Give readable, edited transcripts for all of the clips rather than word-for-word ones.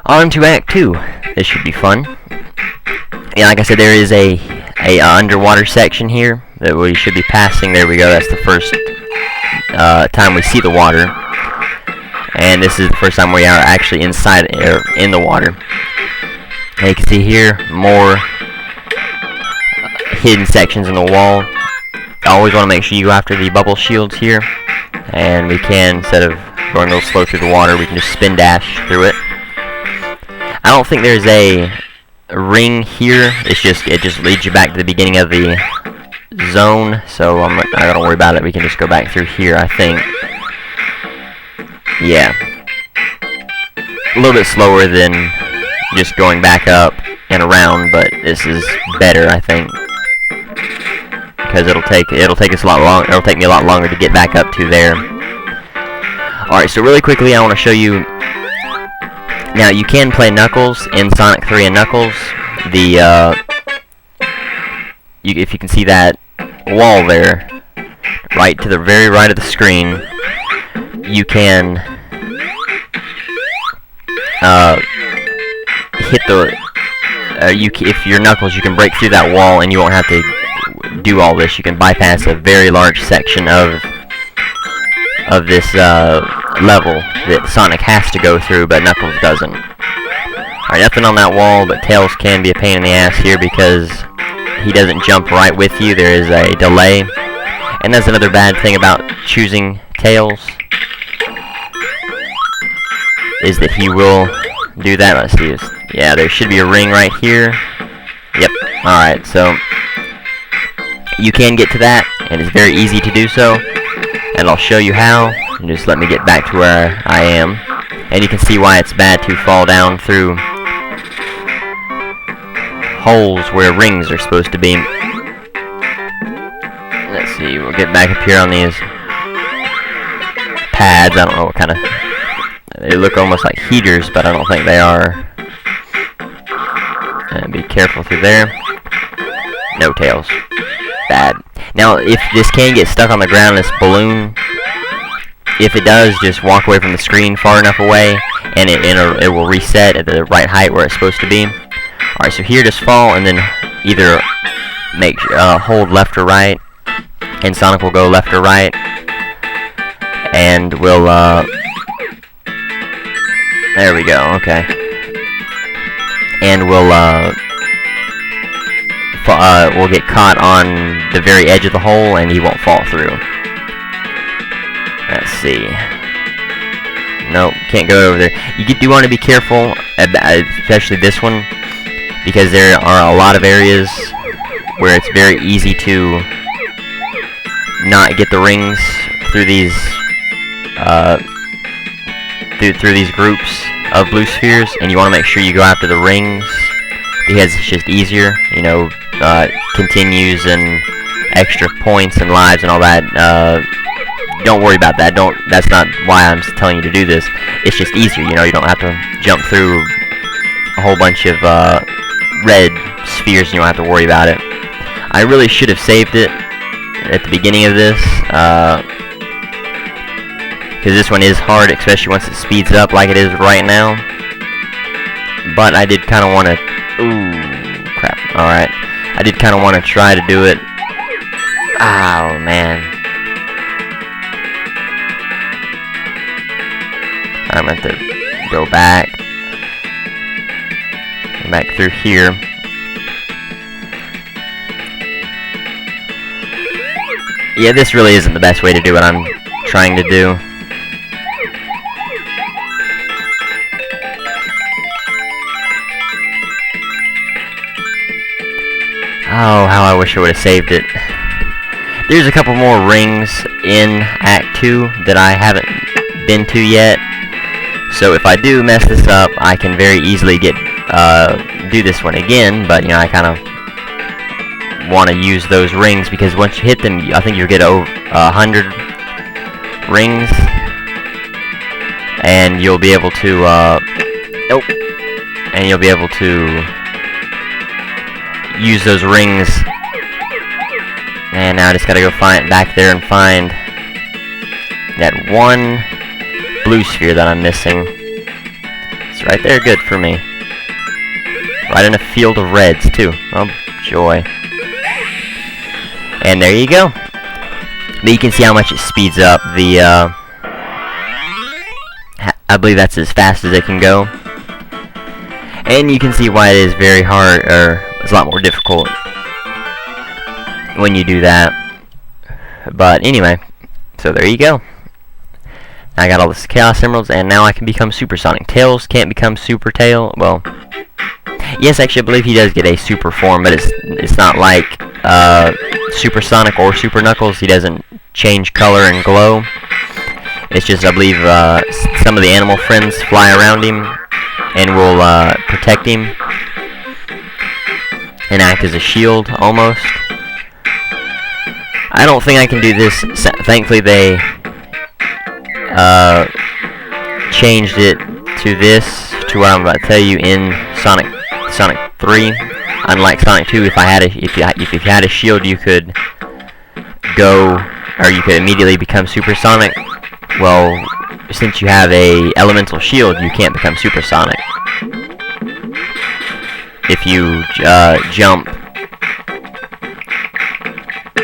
On to Act 2. This should be fun. Yeah, like I said, there is a underwater section here that we should be passing. There we go. That's the first time we see the water. And this is the first time we are actually inside, or in the water. And you can see here, more hidden sections in the wall. Always want to make sure you go after the bubble shields here. And we can, instead of going a little slow through the water, we can just spin dash through it. I don't think there's a ring here. It just leads you back to the beginning of the zone. So I'm not gonna worry about it. We can just go back through here, I think. Yeah. A little bit slower than just going back up and around, but this is better, I think. Because it'll take us a lot long. It'll take me a lot longer to get back up to there. All right, so really quickly, I want to show you. Now you can play Knuckles in Sonic 3 and Knuckles. If you can see that wall there, right to the very right of the screen, you can hit the. If you're Knuckles, you can break through that wall, and you won't have to do all this. You can bypass a very large section of this level that Sonic has to go through, but Knuckles doesn't. Alright, nothing on that wall, but Tails can be a pain in the ass here because he doesn't jump right with you. There is a delay. And that's another bad thing about choosing Tails, is that he will do that. Let's see. Yeah, there should be a ring right here. Yep. Alright, so you can get to that, and it's very easy to do so. And I'll show you how. And just let me get back to where I am. And you can see why it's bad to fall down through holes where rings are supposed to be. Let's see, we'll get back up here on these pads. I don't know what kind of... They look almost like heaters, but I don't think they are. And be careful through there. No Tails. Bad. Now, if this can get stuck on the ground, this balloon, if it does, just walk away from the screen far enough away, and it will reset at the right height where it's supposed to be. Alright, so here, just fall, and then either hold left or right, and Sonic will go left or right, and we'll, there we go, okay. And we'll get caught on the very edge of the hole, and he won't fall through. Let's see. Nope, can't go over there. You do want to be careful, especially this one, because there are a lot of areas where it's very easy to not get the rings through these through these groups of blue spheres, and you want to make sure you go after the rings because it's just easier, you know. Continues and extra points and lives and all that. Don't worry about that. That's not why I'm telling you to do this. It's just easier, you know. You don't have to jump through a whole bunch of red spheres, and you don't have to worry about it. I really should have saved it at the beginning of this, because this one is hard, especially once it speeds up like it is right now. But I did kind of want to... Ooh, crap. Alright. I did kind of want to try to do it. Oh, man. I'm going to have to go back. Back through here. Yeah, this really isn't the best way to do what I'm trying to do. Oh, how I wish I would have saved it. There's a couple more rings in Act 2 that I haven't been to yet. So if I do mess this up, I can very easily do this one again. But, you know, I kind of want to use those rings because once you hit them, I think you'll get over 100 rings. And you'll be able to, and you'll be able to use those rings. And now I just gotta go back there and find that one blue sphere that I'm missing. reds right there, good for me. Right in a field of reds, too. Oh, joy. And there you go. But you can see how much it speeds up the, I believe that's as fast as it can go. And you can see why it is very hard, or it's a lot more difficult when you do that. But anyway, so there you go. I got all this Chaos Emeralds, and now I can become Supersonic. Tails can't become Super Tail. Well, yes, actually, I believe he does get a super form, but it's not like Supersonic or Super Knuckles. He doesn't change color and glow. It's just, I believe, some of the animal friends fly around him and will protect him and act as a shield, almost. I don't think I can do this. Thankfully, they changed it to this, to what I'm about to tell you, in Sonic 3. Unlike Sonic 2, if you had a shield, you could go, or you could immediately become Supersonic. Well, since you have a elemental shield, you can't become Supersonic. If you jump,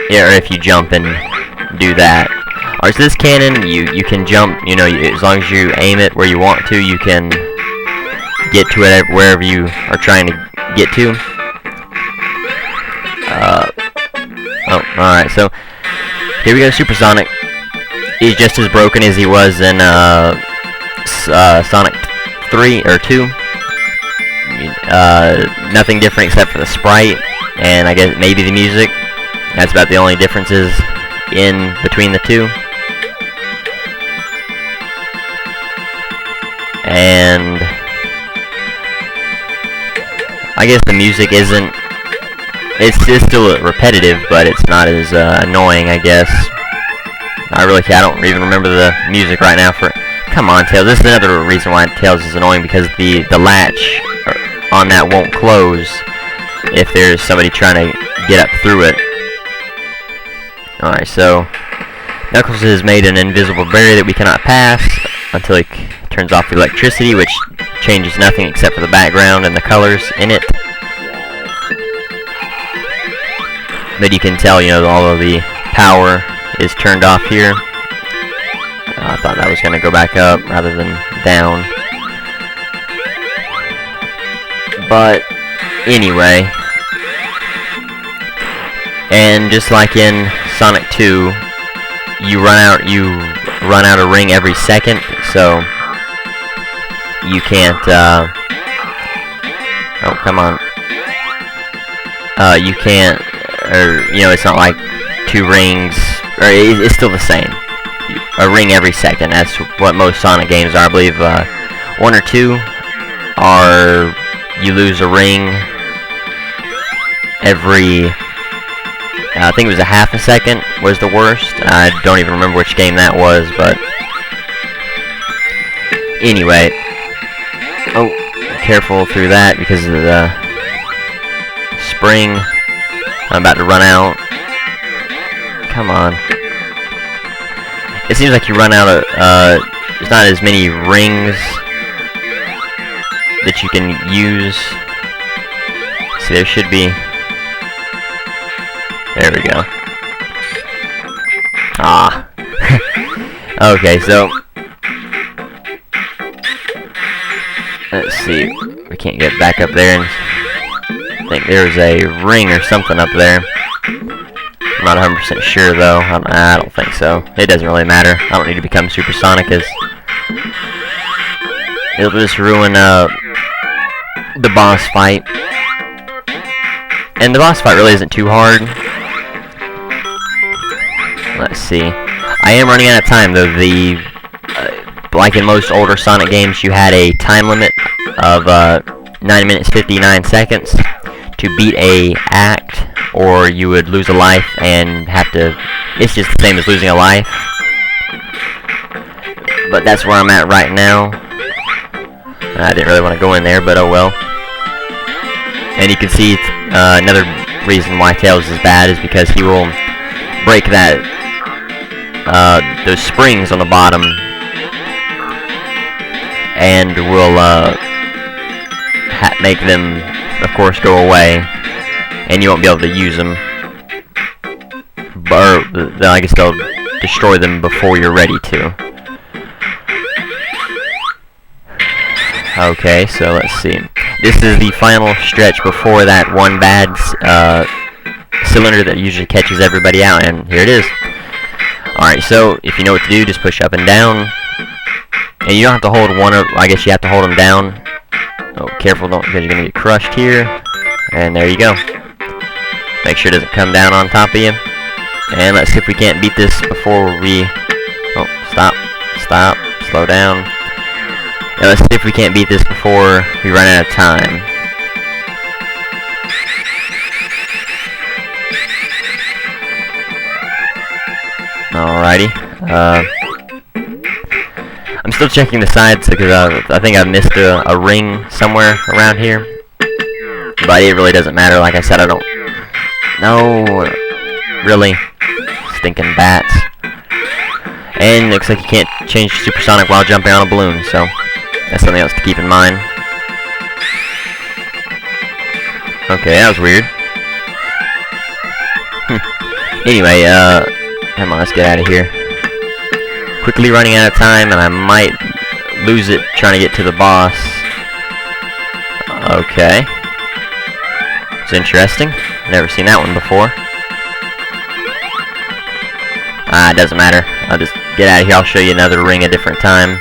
yeah, or if you jump and do that. Or is this cannon? You can jump. You know, as long as you aim it where you want to, you can get to it wherever you are trying to get to. Oh, alright, so here we go, Supersonic. He's just as broken as he was in Sonic 3 or 2. Nothing different except for the sprite, and I guess maybe the music. That's about the only differences in between the two. And I guess the music isn't. It's still repetitive, but it's not as annoying, I guess. I don't even remember the music right now for. Come on, Tails. This is another reason why Tails is annoying, because the latch on that won't close if there's somebody trying to get up through it. Alright, so Knuckles has made an invisible barrier that we cannot pass until he turns off the electricity, which changes nothing except for the background and the colors in it. But you can tell, you know, all of the power is turned off here. I thought that was going to go back up rather than down. But anyway, and just like in Sonic 2, you run out of ring every second, so you can't. Oh, come on. You can't. Or, you know, it's not like 2 rings, or it's still the same. A ring every second, that's what most Sonic games are. I believe 1 or 2 are, you lose a ring every, I think it was a half a second was the worst. I don't even remember which game that was, but anyway. Oh, careful through that because of the spring. I'm about to run out. Come on. It seems like you run out of, there's not as many rings that you can use. See, there should be. There we go. Ah. Okay, so. Let's see. We can't get back up there and. I think there's a ring or something up there. I'm not 100% sure though. I don't think so. It doesn't really matter. I don't need to become Supersonic, as it'll just ruin the boss fight. And the boss fight really isn't too hard. Let's see. I am running out of time though. Like in most older Sonic games, you had a time limit of 9 minutes 59 seconds to beat a act, or you would lose a life and have to. It's just the same as losing a life. But that's where I'm at right now. I didn't really want to go in there, but oh well. And you can see another reason why Tails is bad is because he will break that those springs on the bottom, and will make them, of course, go away, and you won't be able to use them. Or I guess they'll destroy them before you're ready to. Okay, so let's see. This is the final stretch before that one bad cylinder that usually catches everybody out, and here it is. Alright, so if you know what to do, just push up and down. And you don't have to hold one of, I guess you have to hold them down. Oh, careful, don't, because you're going to get crushed here. And there you go. Make sure it doesn't come down on top of you. And let's see if we can't beat this before we... Oh, stop, slow down. And let's see if we can't beat this before we run out of time. Alrighty. I'm still checking the sides because I think I missed a ring somewhere around here. But it really doesn't matter. Like I said, I don't... No, really. Stinking bats. And looks like you can't change supersonic while jumping on a balloon, so that's something else to keep in mind. Okay, that was weird. Anyway, come on, let's get out of here. Quickly running out of time, and I might lose it trying to get to the boss. Okay. It's interesting. Never seen that one before. It doesn't matter. I'll just get out of here. I'll show you another ring a different time.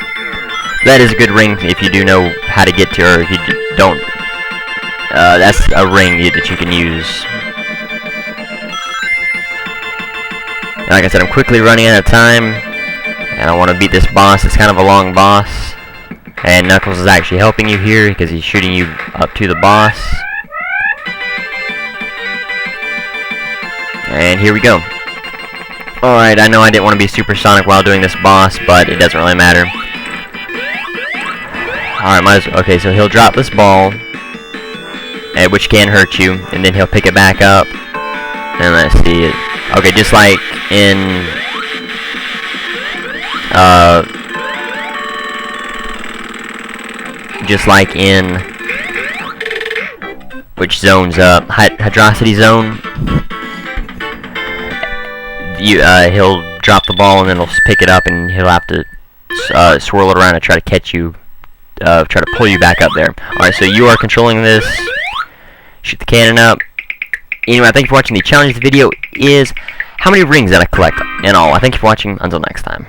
That is a good ring if you do know how to get to her. If you don't, that's a ring that you can use. Like I said, I'm quickly running out of time, and I want to beat this boss. It's kind of a long boss, and Knuckles is actually helping you here because he's shooting you up to the boss. And here we go. Alright, I know I didn't want to be supersonic while doing this boss, but it doesn't really matter. Alright, okay, so he'll drop this ball, which can hurt you, and then he'll pick it back up. And let's see. Okay, just like in... just like in... Which zone's up? Hydrocity zone. He'll drop the ball and then he'll pick it up and he'll have to swirl it around and try to catch you, try to pull you back up there. Alright, so you are controlling this. Shoot the cannon up. Anyway, thank you for watching. The challenge of the video is how many rings did I collect in all. I thank you for watching. Until next time.